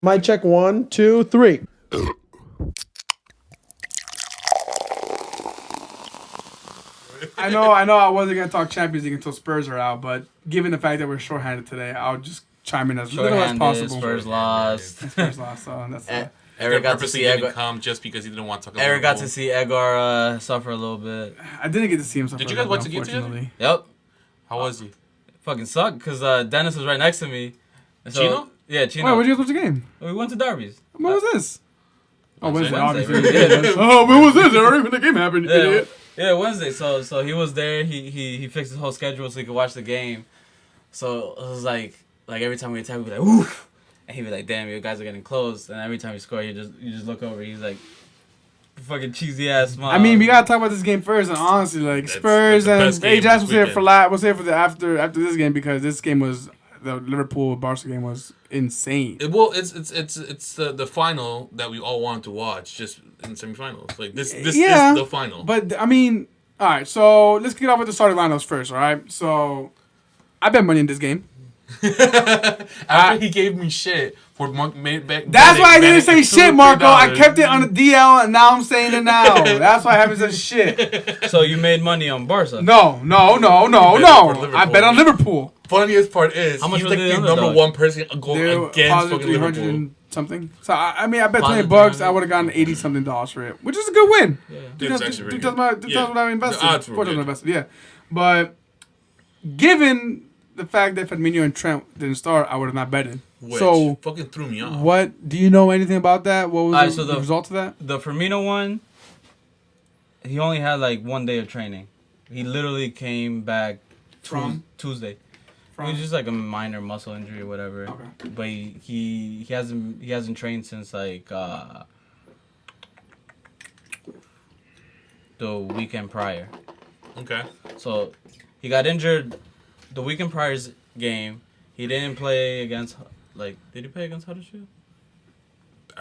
Mic check 1, 2, 3. I know I wasn't going to talk Champions League until Spurs are out, but given the fact that we're shorthanded today, I'll just chime in as little as possible. Spurs lost. Spurs lost, so that's Eric got to see Edgar. Come just because he didn't want to talk about Eric got to see Edgar suffer a little bit. I didn't get to see him suffer. Did you guys watch the game together? Yep. How was he? Fucking sucked because Dennis was right next to me. And so, Chino? Yeah, Chino. Wait, where'd you guys watch the game? We went to Derby's. When was this? Oh, Wednesday, Wednesday. obviously. Yeah. Oh, when was this? I already when the game happened, Yeah, idiot. yeah, Wednesday. So he was there. He fixed his whole schedule so he could watch the game. So it was like every time we attack, we'd be like, "Oof," and he'd be like, "Damn, you guys are getting close." And every time you score, you just look over. He's like, fucking cheesy ass smile. I mean, we gotta talk about this game first, and honestly, like Spurs and AJS will say it for we'll say it for the after this game because this game was the Liverpool Barca game was insane. It's the final that we all wanted to watch, just in semifinals. Like this is the final. But I mean, all right. So let's get off with the starting lineups first. All right. So I bet money in this game. After he gave me shit for that's why I didn't say shit, Marco. I kept it on the DL, and now I'm saying it now. That's why I haven't said shit. So you made money on Barca? No. I bet on Liverpool. Funniest part is how much he's was like the the number one person going They're against positive fucking 300 Liverpool. and something. So I mean, I bet Positive $20. I 300. would have gotten $80 something for it, which is a good win. Yeah. It's actually really That's good. what I invested. The odds were What I good. invested, yeah. But given the fact that Firmino and Trent didn't start, I would have not betted. Which So fucking threw me off. what do you know anything about that? What was the result of that? The Firmino one, he only had like 1 day of training. He literally came back From? Tuesday. From? It was just like a minor muscle injury or whatever. Okay. But he hasn't trained since like the weekend prior. Okay. So he got injured the weekend prior's game. He didn't play against did he play against Huddersfield?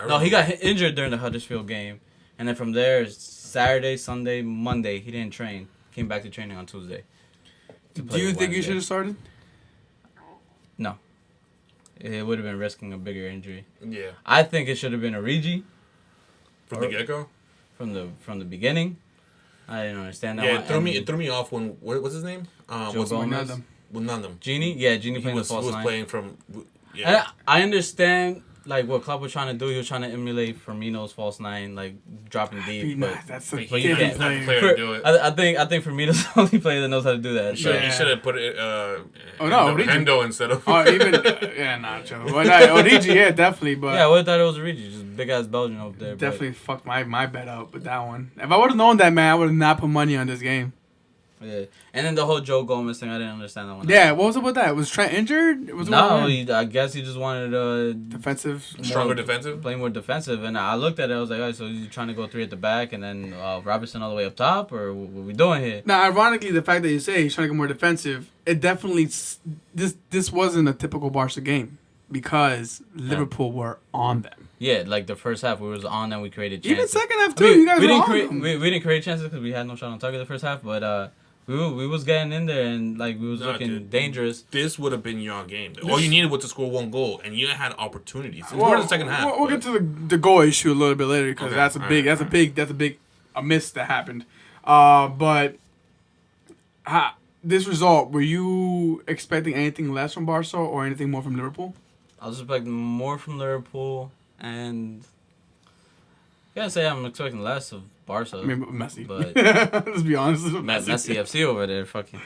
No, he got injured during the Huddersfield game. And then from there, Saturday, Sunday, Monday, he didn't train. Came back to training on Tuesday. Do you think you should have started? No. It would have been risking a bigger injury. Yeah. I think it should have been Origi. From the get-go? From the beginning. I didn't understand that Yeah, one. it threw me off when what's his name? Joe Gomez. Wijnaldum. Genie? Yeah, Genie playing the He false was nine. playing from And I understand what Klopp was trying to do. He was trying to emulate Firmino's false nine, dropping deep. But That's a but you different can't. player. to do it. I think Firmino's the only player that knows how to do that. He So. should have put it Origi. Hendo instead of Joe. Well, no, Origi, yeah, definitely. But Yeah, I would have thought it was Origi, just big ass Belgian over there. definitely fucked my bet up with that one. If I would have known that, man, I would have not put money on this game. Yeah, and then the whole Joe Gomez thing, I didn't understand that one. Yeah, what was up with that? Was Trent injured? I guess he just wanted defensive. stronger defensive. playing more defensive. And I looked at it, I was like, all right, so you trying to go three at the back and then Robertson all the way up top, or what are we doing here? Now, ironically, the fact that you say he's trying to get more defensive, it definitely this wasn't a typical Barca game because Liverpool were on them. Yeah, like the first half, we was on them, we created chances. Even second half too, you guys we were didn't on create them. we didn't create chances because we had no shot on target the first half, but we was getting in there and we was looking dangerous. This would have been your game. All you needed was to score one goal, and you had opportunities. Well, More the second half. We'll get to the goal issue a little bit later because Okay, that's a big miss that happened. But this result, were you expecting anything less from Barca or anything more from Liverpool? I was expecting more from Liverpool, and I gotta say I'm expecting less of Barca. I mean, Messi. But Let's be honest. Messi FC over there, fucking.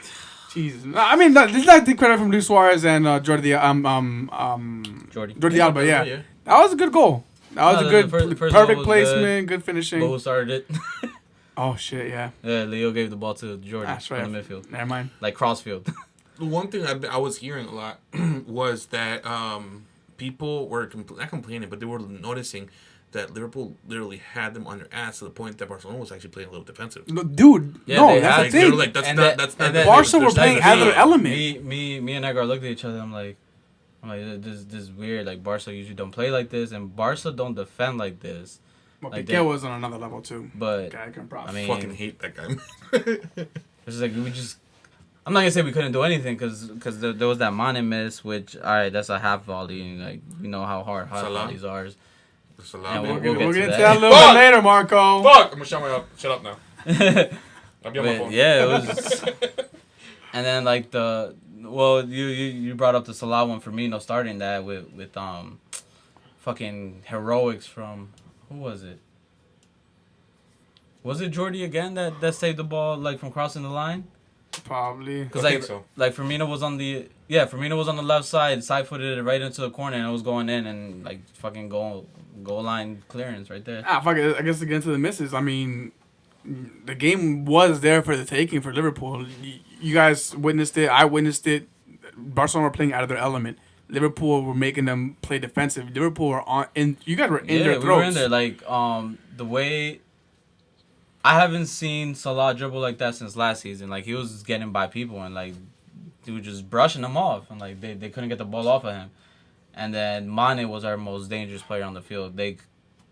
Jesus. I mean, this is not the credit from Luis Suarez and Jordi Alba. Yeah, that was a good goal. That was a good, the first perfect goal was placement, good finishing. But who started it? Oh shit, yeah. Yeah, Leo gave the ball to Jordan That's right. from the midfield, Never mind. like Crossfield. The one thing I was hearing a lot was that people were not complaining, but they were noticing that Liverpool literally had them on their ass to the point that Barcelona was actually playing a little defensive. No, dude, Yeah, no, they that's had- the thing. Like, that's And not. that- That's not. and that- Barca were there's playing nothing- other element. Me and Edgar looked at each other. I'm like, this is weird. Like Barca usually don't play like this, and Barca don't defend like this. Well, like Piqué that. was on another level too. But Guy can I I mean, fucking hate that guy. it's like we just I'm not gonna say we couldn't do anything because there was that Mane miss, which all right, that's a half volley, and like we know how hard half volleys are. That's a lot. We'll We'll get get to to that. that a little bit later, Marco. Fuck! I'm gonna shut up now. I'll be on my phone. Yeah, it was. And then like you brought up the Salah one for me, starting that with fucking heroics from who was it? Was it Jordy again that saved the ball like from crossing the line? Probably. Because I think so. like Firmino was on the left side footed it right into the corner, and it was going in, and like fucking goal line clearance right there. Fuck it. I guess against the misses. I mean, the game was there for the taking for Liverpool. You guys witnessed it. I witnessed it. Barcelona were playing out of their element. Liverpool were making them play defensive. Liverpool were you guys were in their throats. We were in there. Like the way. I haven't seen Salah dribble like that since last season. Like, he was getting by people and, like, he was just brushing them off. And, like, they couldn't get the ball off of him. And then Mane was our most dangerous player on the field. They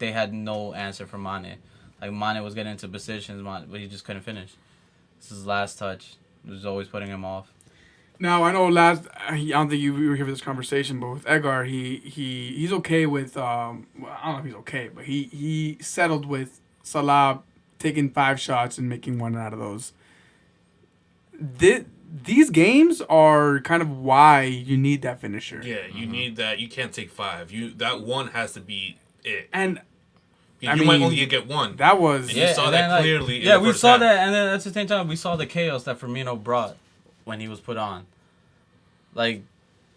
had no answer for Mane. Like, Mane was getting into positions, but he just couldn't finish. This is his last touch. It was always putting him off. Now, I know I don't think you were here for this conversation, but with Edgar, he's okay with, I don't know if he's okay, but he settled with Salah taking 5 shots and making 1 out of those. These games are kind of why you need that finisher. Yeah, you need that. You can't take 5. That 1 has to be it. And you might only get 1. That was you saw that then, clearly. Yeah, in the we first saw half. that, and then at the same time we saw the chaos that Firmino brought when he was put on. Like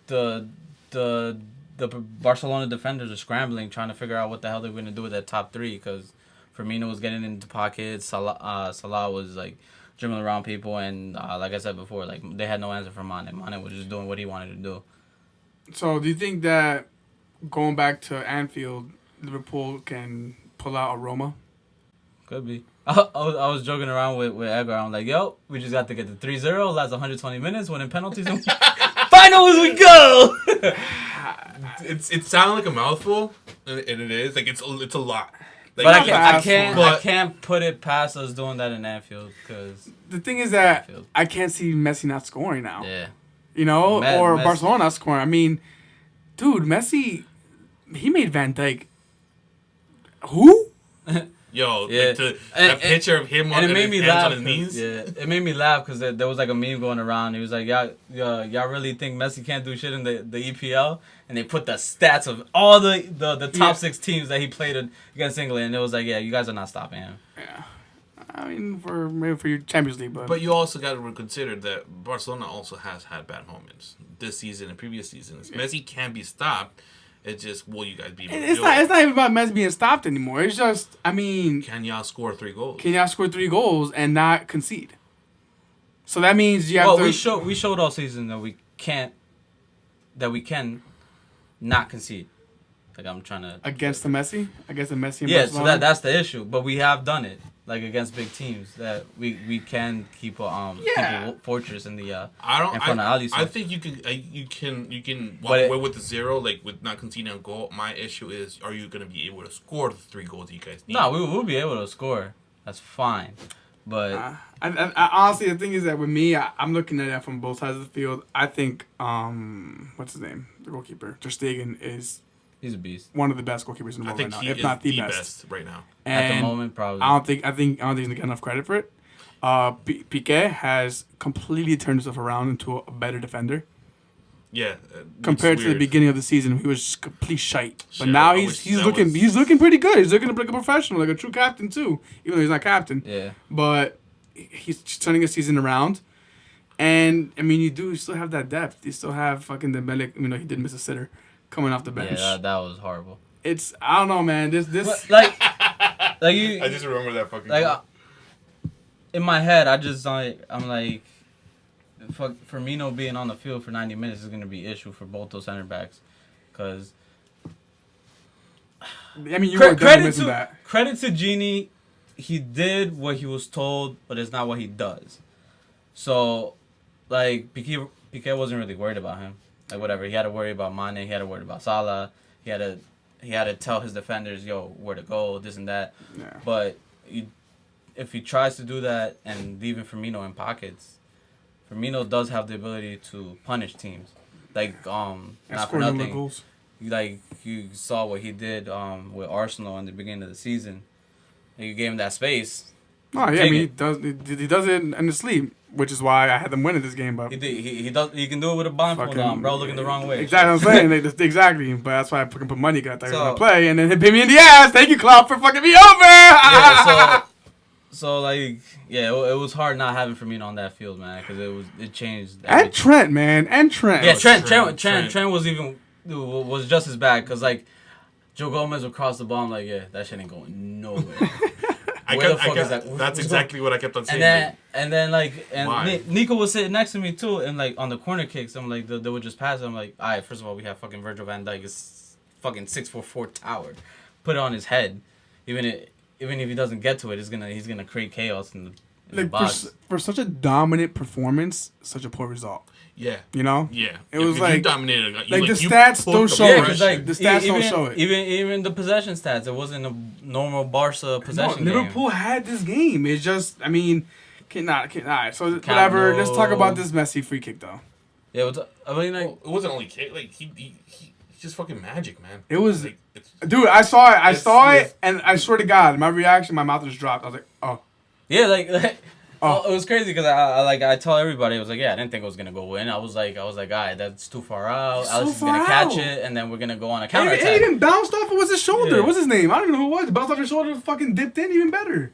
the Barcelona defenders are scrambling, trying to figure out what the hell they're going to do with that top 3 because Firmino was getting into pockets. Salah was like dribbling around people, and like I said before, like they had no answer for Mane. Mane was just doing what he wanted to do. So, do you think that going back to Anfield, Liverpool can pull out a Roma? Could be. I was joking around with Edgar. I'm like, yo, we just got to get the 3-0, last 120 minutes, winning penalties, and finals we go. It sounded like a mouthful, and it is. Like it's a lot. Like, But I can't put it past us doing that in Anfield because the thing is that I can't see Messi not scoring now. Yeah. You know, or Messi. Barcelona not scoring. I mean, dude, Messi, he made Van Dijk. Who? Yo, Yeah. that picture of him on his hands on his knees. Yeah, it made me laugh because there was like a meme going around. He was like, y'all really think Messi can't do shit in the EPL? And they put the stats of all the top 6 teams that he played against England. And it was like, yeah, you guys are not stopping him. Yeah. I mean, maybe for your Champions League, But you also got to consider that Barcelona also has had bad moments this season and previous seasons. Yeah. Messi can be stopped. It's just, will you guys be able to do it? It's not even about Messi being stopped anymore. It's just, I mean... Can y'all score 3 goals? Can y'all score 3 goals and not concede? So that means you have to... we showed all season that we can not concede. Like, I'm trying to... Against the Messi and yeah, Barcelona? so that's the issue. But we have done it. Like against big teams, that we can keep a fortress in the in front of Alisson. I think you can walk away with the 0, like with not conceding a goal. My issue is, are you going to be able to score the 3 goals you guys need? No, we will be able to score. That's fine, but I honestly, the thing is that with me, I'm looking at it from both sides of the field. I think what's his name, the goalkeeper, Ter Stegen is. He's a beast. One of the best goalkeepers in the world right now, if not the best right now. And at the moment, probably. I don't think he's gonna get enough credit for it. Piqué has completely turned himself around into a better defender. Yeah. Compared to the beginning of the season, he was complete shite. But now he's looking pretty good. He's looking like a professional, like a true captain too. Even though he's not captain. Yeah. But he's turning his season around. And I mean, you still have that depth. You still have fucking Dembele. You know, he did miss a sitter coming off the bench. Yeah, that was horrible. I don't know, man. This like you. I just remember that fucking. Like in my head, I'm like, Firmino being on the field for 90 minutes is gonna be an issue for both those center backs, because. I mean, you were definitely missing that. Credit to Genie, he did what he was told, but it's not what he does. So, like Piqué wasn't really worried about him. Like whatever, he had to worry about Mane, he had to worry about Salah, he had to tell his defenders, yo, where to go, this and that. Yeah. But if he tries to do that and leaving Firmino in pockets, Firmino does have the ability to punish teams. Like And not for score number nothing. goals. Like you saw what he did with Arsenal in the beginning of the season. You gave him that space. Oh yeah, I Take mean it. he does it in his sleep, which is why I had them winning this game. But He did. He does. He can do it with a blindfold on, bro. Looking the wrong way. Exactly what I'm saying. Exactly. But that's why I fucking put money because I thought he was So- gonna play, and then he bit me in the ass. Thank you, Klopp, for fucking me over. Yeah, so like yeah, it was hard not having Firmino on that field, man, because it changed. And everything. Trent, man, and Trent. Yeah, Trent. Trent was just as bad because like Joe Gomez would cross the ball. I'm like, yeah, that shit ain't going nowhere. Where the fuck is that? That's exactly what I kept on saying. And then Why? Nico was sitting next to me too, and like on the corner kicks, I'm like they would just pass it. I'm like, all right, first of all, we have fucking Virgil van Dijk is fucking 6'4" tower, put it on his head, even if he doesn't get to it, he's gonna create chaos in the Like box. for such a dominant performance, such a poor result. Yeah. You know? Yeah. It was If like- you dominated. like you the stats put don't the show Yeah, it. because like The stats don't even, show it. Even the possession stats, it wasn't a normal Barca possession game. Liverpool had this game. It's just, I mean, all right. So whatever. Let's talk about this Messi free kick though. Yeah, I mean like. Well, it wasn't only like he's just fucking magic, man. It was, like, it's, dude. I saw it. I It's- saw it's- it, and I swear to God, my reaction, my mouth just dropped. I was like, oh. Yeah, like Oh. it was crazy because I tell everybody, I was like, yeah, I didn't think it was gonna go in. I was like, alright, that's too far out. It's Alex so is gonna far catch out. it, and then we're gonna go on a It counterattack. even bounced off. It was his shoulder. Yeah. What's his name? I don't even know who it was. It bounced off his shoulder. Fucking dipped in. Even better.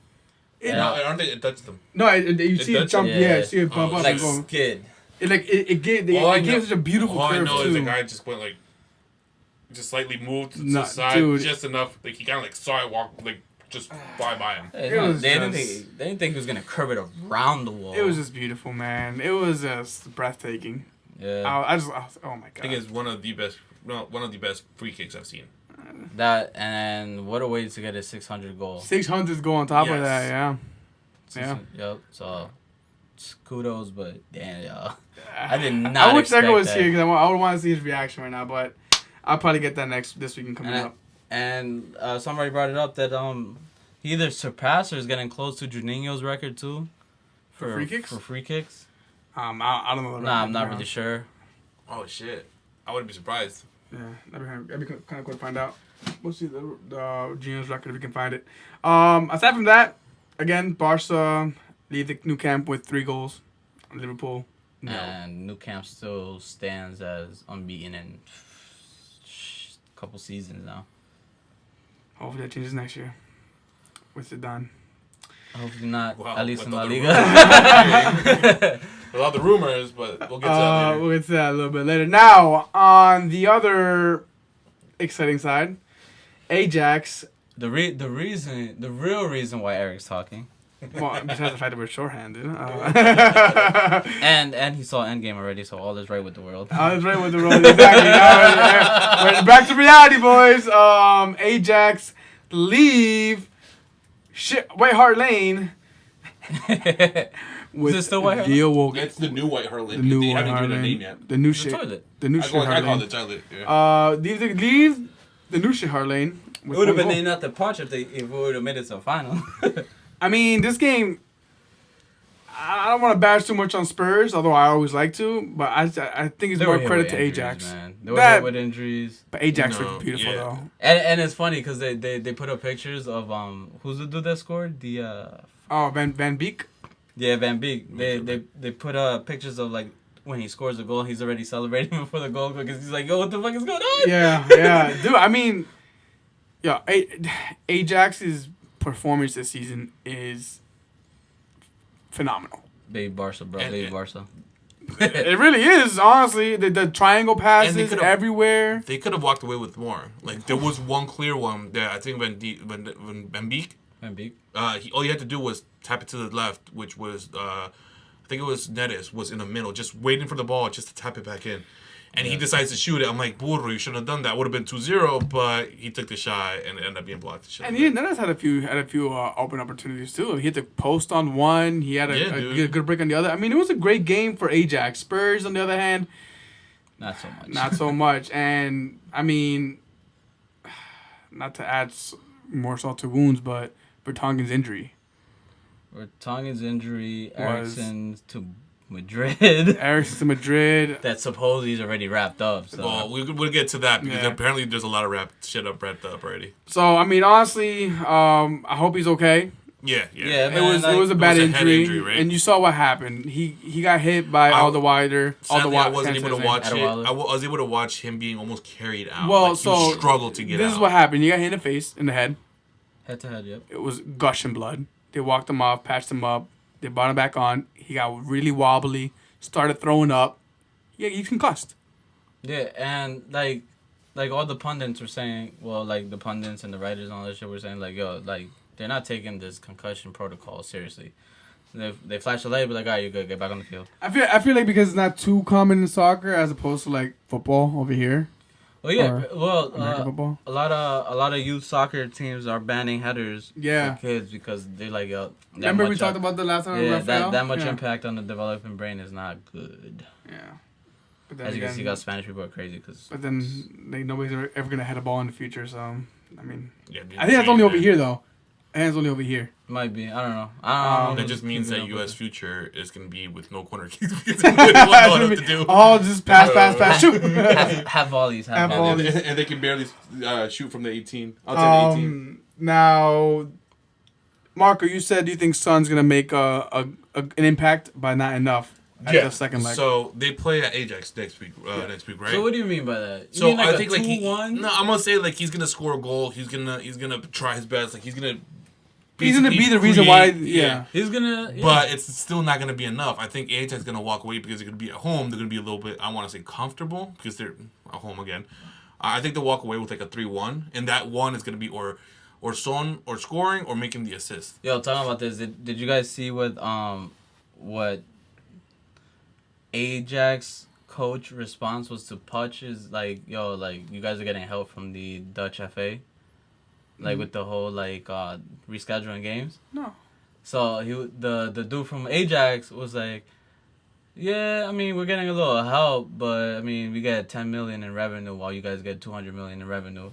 Yeah. no, aren't they? It touched them. No, you see it does- jump. yeah. Yeah, see it bump Oh, up like and go. skid. It gave All I know- such a beautiful All I curve know too. is the guy just went like, just slightly moved to Nah, the side, dude. just enough. Like he kind of like saw it walk, like just fly by him. Hey, It was they didn't just- think he was gonna curve it around the wall. It was just beautiful, man. It was just breathtaking. yeah. I was, oh my I think god. it's one of the best free kicks I've seen. That and what a way to get a 600 goal. 600s go on top of Yes. that, yeah. Yeah. Yep. So kudos, but damn, y'all. I did not. I wish expect Deco was that. here because I would want to see his reaction right now, but I'll probably get that this weekend coming up. And somebody brought it up that he either surpassed or is getting close to Juninho's record too. For free kicks? For free kicks. I don't know. The Nah, I'm record, not bro. really sure. Oh shit! I wouldn't be surprised. Yeah, that'd be kind of cool to find out. We'll see the Gino's record if we can find it. Aside from that, again, Barca leave the new camp with 3 goals. Liverpool, no. And Nou Camp still stands as unbeaten in a couple seasons now. Hopefully that changes next year with Zidane. Hopefully not. Wow, at least with in La all the Liga. With all the rumors, but we'll get to that later. We'll get to that a little bit later. Now, on the other exciting side, Ajax. the real reason why Eric's talking, Well, besides the fact that we're shorthanded. and he saw Endgame already, so all is right with the world. I was right with the role. Exactly. Now, we're back to reality, boys. Ajax leave White Hart Lane with it still White Hart Theo Walcott. It's the new White Hart The Lane. new They White haven't Hart given it a Lane. name yet. The new The shit. toilet. The new I shit call Hart it Lane. the toilet. Yeah. Leave the new shit Hart Lane. It with would have one been goal. named after Punch if we would have made it to the final. I mean, this game. I don't want to bash too much on Spurs, although I always like to. But I think it's They more were hit credit with to injuries, Ajax. Man. They were That- hit with injuries. But Ajax No, looked beautiful yeah. though. And it's funny because they put up pictures of who's the dude that scored the Oh, Van Beek. yeah Van Beek. They put pictures of like when he scores a goal, he's already celebrating before the goal because he's like, yo, what the fuck is going on? Yeah, dude. I mean, yeah, Ajax's performance this season is phenomenal. Baby Barca, bro. And- Baby Barca. It really is, honestly. The triangle And they passes could've- everywhere. They could have walked away with more. Like there was one clear one that I think when Van Beek, Van Beek. all you had to do was tap it to the left, which was I think it was Neres was in the middle, just waiting for the ball just to tap it back in. And he decides to shoot it. I'm like, Burro, you shouldn't have done that. Would have been 2-0, but he took the shot and it ended up being blocked. And Neres had a few open opportunities too. He hit the post on one. He had a good break on the other. I mean, it was a great game for Ajax. Spurs, on the other hand, Not so much. not so much. And I mean, not to add more salt to wounds, but Vertonghen's injury. Vertonghen's injury, Was- Eriksen's to Madrid. Eric's to Madrid. That supposedly is already wrapped up. So. Well, we'll get to that because Yeah. apparently there's a lot of wrapped up already. So I mean, honestly, I hope he's okay. Yeah. Yeah, It was like, it was a bad it was a head injury, injury, right? and you saw what happened. He got hit by all the Sadly, I wasn't able to watch it. Adewale. I was able to watch him being almost carried out. Well, like, so he struggled to get out. This is what happened. He got hit in the face, in the head. Head to head, yep. It was gushing blood. They walked him off, patched him up. They brought him back on. He got really wobbly, started throwing up. Yeah, he's concussed. Yeah, and like all the pundits were saying, well, like the pundits and the writers and all that shit were saying, like, yo, like they're not taking this concussion protocol seriously. They flash the light, but like, all right, you're good, get back on the field. I feel like because it's not too common in soccer as opposed to like football over here. Well, yeah, Or well, American football. a lot of youth soccer teams are banning headers Yeah. for kids because they're like, yo, that Remember we much, talked about the last time? yeah, Rafael? that much Yeah. impact on the developing brain is not good. Yeah. But then As you can again, see, guys, Spanish people are crazy because. But then like nobody's ever gonna head a ball in the future. So I mean, Yeah, I think that's only over here though. I think it's only over here. Might be. I don't know. That just means that Keeping up U.S. with future is going to be with no corner kicks because they won't know what to do. Oh, just pass, shoot. it. Have volleys. Have Have volleys. volleys. And they can barely shoot from the 18. Outside the 18. Now, Marco, you said you think Son's gonna make an impact, but not enough at the second leg. So they play at Ajax next week, right? So what do you mean by that? You So mean like I think like he, 2-1? no, I'm gonna say like he's gonna score a goal. He's gonna try his best. Like he's gonna be the reason why. Yeah. He's gonna. Yeah. But it's still not gonna be enough. I think Ajax is gonna walk away because they're gonna be at home. They're gonna be a little bit, I want to say, comfortable because they're at home again. I think they'll walk away with like a 3-1, and that one is gonna be or Son or scoring or making the assist. Yo, talking about this, did you guys see what Ajax coach response was to Puch? Is like, yo, like you guys are getting help from the Dutch FA, like with the whole like rescheduling games. No. So the dude from Ajax was like, yeah, I mean we're getting a little help, but I mean we get 10 million in revenue while you guys get 200 million in revenue.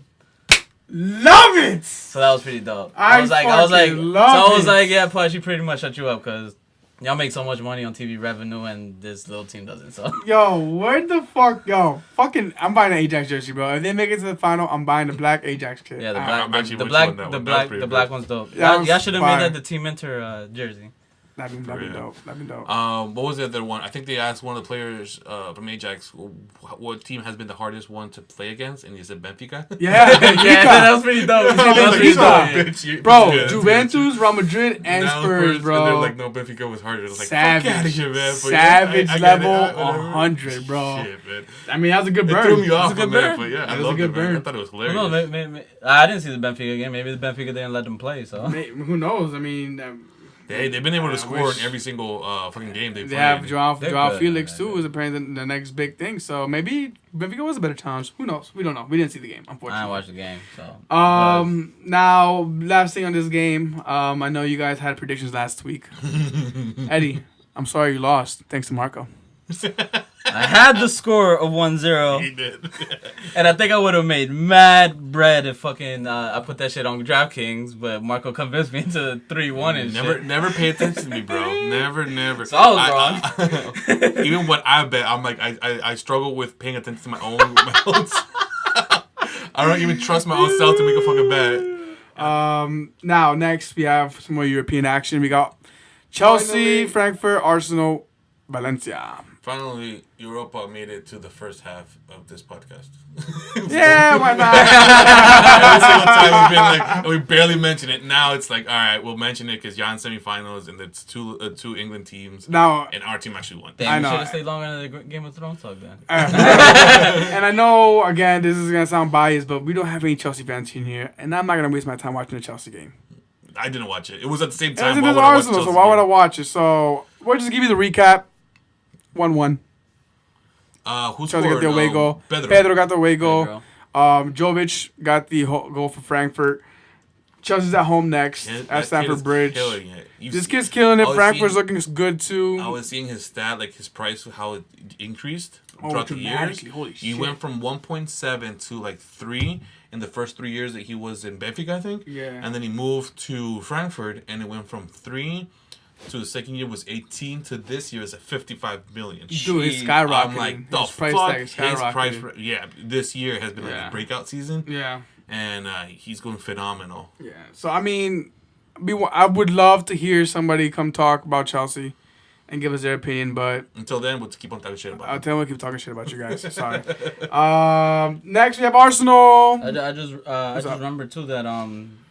Love it. So that was pretty dope. I was fucking like, love it. yeah, Push, he pretty much shut you up because y'all make so much money on TV revenue and this little team doesn't. So Yo, where the fuck? Yo, fucking, I'm buying an Ajax jersey, bro. If they make it to the final, I'm buying the black Ajax kit. yeah, the Ah, black, actually the with black, you on that the one. That was black, pretty the black good. one's dope. That Y'all was should have made fire. that the Team Inter jersey. That'd be Yeah. dope. That'd be dope. What was the other one? I think they asked one of the players from Ajax what team has been the hardest one to play against, and he said Benfica. Yeah, Yeah, that was pretty dope. That was pretty Benfica. dope. Bro, Yeah, Juventus, Real Madrid, and Now Spurs, And bro. they're like, no, Benfica was harder. It was like, Savage. fuck out of here, man. But Savage I get level, it. Whatever. 100, bro. Shit, man. I mean, that was a good It burn. threw me That was off a good on that, burn. but yeah, I That was a loved good it, man. burn. I thought it was hilarious. Well, no, I didn't see the Benfica game. Maybe the Benfica didn't let them play. So Who knows? I mean, They've been able to I score wish- in every single fucking game they they played. have Joao They're good, Felix, man. too, is apparently the next big thing. So maybe Benfica was a better challenge. Who knows? We don't know. We didn't see the game, I unfortunately. didn't watch the game. So Now, last thing on this game. I know you guys had predictions last week. Eddie, I'm sorry you lost. Thanks to Marco. I had the score of 1-0. He did. And I think I would have made mad bread if fucking I put that shit on DraftKings, but Marco convinced me into 3-1 and shit. Never pay attention to me, bro. Never. So I was wrong. Even when I bet, I'm like, I struggle with paying attention to my own. I don't even trust my own self to make a fucking bet. Now, next, we have some more European action. We got Chelsea, Finally. Frankfurt, Arsenal, Valencia. Finally, Europa made it to the first half of this podcast. Yeah, why not? Every single time we've been like, we barely mention it. Now it's like, all right, we'll mention it because you're in semifinals and it's two England teams. Now, And our team actually won. I Damn, you know. should have stayed longer than the Game of Thrones talk then. and I know, again, this is going to sound biased, but we don't have any Chelsea fans in here, and I'm not going to waste my time watching the Chelsea game. I didn't watch it. It was at the same And time. it's Why against would I watch Arsenal, so Chelsea why would I game? watch it? So, we'll just give you the recap. 1-1. Who Chelsea scored? got the away goal. Pedro. Pedro got the away goal. Pedro. Jovic got the goal for Frankfurt. Chelsea's at home next That at kid Stamford is Bridge. killing it. This kid's killing it. I was Frankfurt's seeing- looking good too. I was seeing his stat, like his price, how it increased Oh, throughout the years. dramatically. Holy He shit. went from 1.7 to like 3 in the first 3 years that he was in Benfica, I think. Yeah. And then he moved to Frankfurt, and it went from 3 to the second year was 18 to this year is at 55 million. Dude, it's skyrocketing. I'm like, the His price fuck? tag is His price, skyrocketing. yeah, this year has been like Yeah. a breakout season, Yeah. and he's going phenomenal. Yeah. So I mean, I would love to hear somebody come talk about Chelsea and give us their opinion, but Until then, we'll keep on talking shit about I'll him. tell them we keep talking shit about you guys. Sorry. Next we have Arsenal. I just up? remembered too that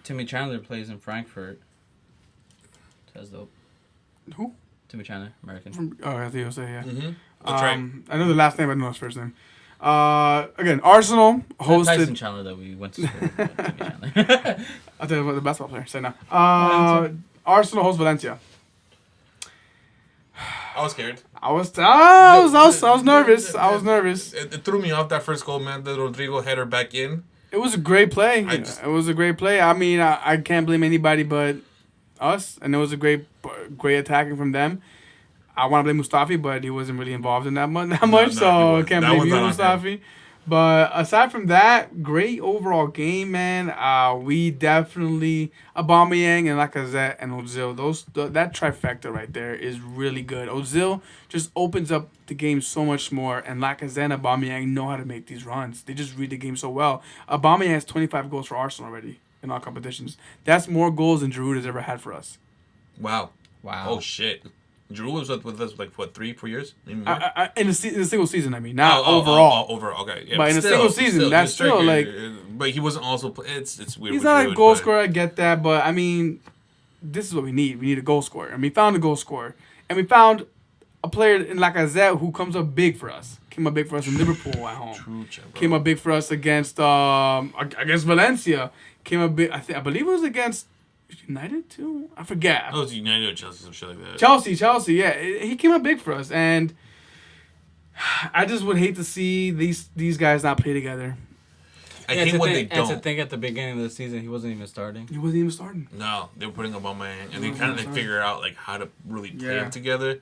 Timmy Chandler plays in Frankfurt. That's dope. Who? Timmy Chandler, American. I think you'll say yeah. Mm-hmm. That's right. I know the last name, but I don't know his first name. Again, Arsenal Tyson hosted. Chandler that we went to school with. Timmy Chandler. I'll tell you what the basketball player. Say now. Arsenal hosts Valencia. I was scared. I was nervous. I was nervous. It threw me off that first goal, man. The Rodrigo header back in. It was a great play. I mean, I can't blame anybody but us, and it was a great attacking from them. I want to blame Mustafi, but he wasn't really involved in that much, he so I wasn't. can't That blame one's you, not on Mustafi. But aside from that, great overall game, man. We definitely Aubameyang and Lacazette and Ozil. That trifecta right there is really good. Ozil just opens up the game so much more, and Lacazette and Aubameyang know how to make these runs. They just read the game so well. Aubameyang has 25 goals for Arsenal already in all competitions. That's more goals than Giroud has ever had for us. Wow. Wow. Oh shit. Drew was with us like what 3-4 years? Maybe more? In a single season, I mean, not overall. Overall, okay. Yeah, But in a single season, that's he's a still, striker. like- But he wasn't also. It's weird. He's with not a Giroud, goal but- scorer, I get that, but I mean, this is what we need. We need a goal scorer. And we found a goal scorer. And we found a player in Lacazette who comes up big for us. Came up big for us in Liverpool at home. True, bro. Came up big for us against Valencia. Came up big, I believe it was against United too? I forget. Oh, it was United or Chelsea, some shit like that. Chelsea, yeah. He came up big for us. And I just would hate to see these guys not play together. I hate when they And to don't. think at the beginning of the season he wasn't even starting. He wasn't even starting. No, they were putting Aubameyang, and they kind of like figure out like how to really play Yeah. it together.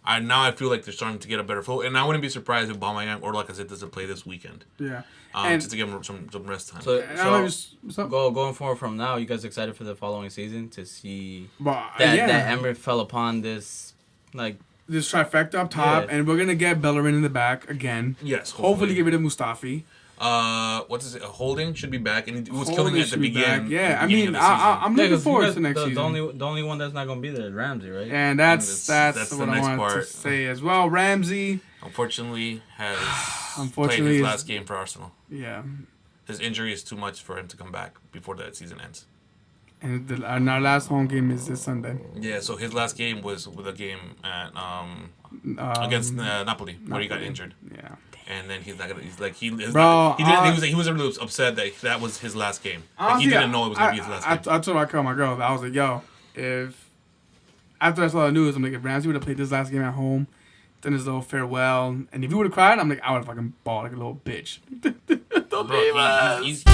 Now I feel like they're starting to get a better flow, and I wouldn't be surprised if Aubameyang or like I said doesn't play this weekend. Yeah. Just to give him some rest time. So, And I don't know, what's up? going forward from now, you guys excited for the following season to see But, that yeah. that Emery fell upon this like This trifecta up top, Yeah. and we're gonna get Bellerin in the back again. yes, Hopefully, get rid of Mustafi. What's his Holding should be back, and he was Holding killing it at the should be beginning. back. Yeah, at the I beginning mean, of the season. I'm Yeah, looking 'cause forward you guys- to next the season. only one that's not gonna be there is Ramsey, right? And that's that's the what I next wanted part. to say as well. Ramsey, Unfortunately, has Unfortunately, played his is- last game for Arsenal. yeah. His injury is too much for him to come back before that season ends. And our last home game is this Sunday. Yeah, so his last game was with a game at against Napoli, where he got Napoli. injured, Yeah. and then he's not gonna. He's like he. Is Bro, not, he didn't. He was really upset that was his last game. Like, he Honestly, didn't know it was gonna be his last game. I told my girl, I was like, yo, if after I saw the news, I'm like, if Ramsey would have played this last game at home, then his little farewell, and if he would have cried, I'm like, I would have fucking bawled like a little bitch. Don't Bro, leave us. he's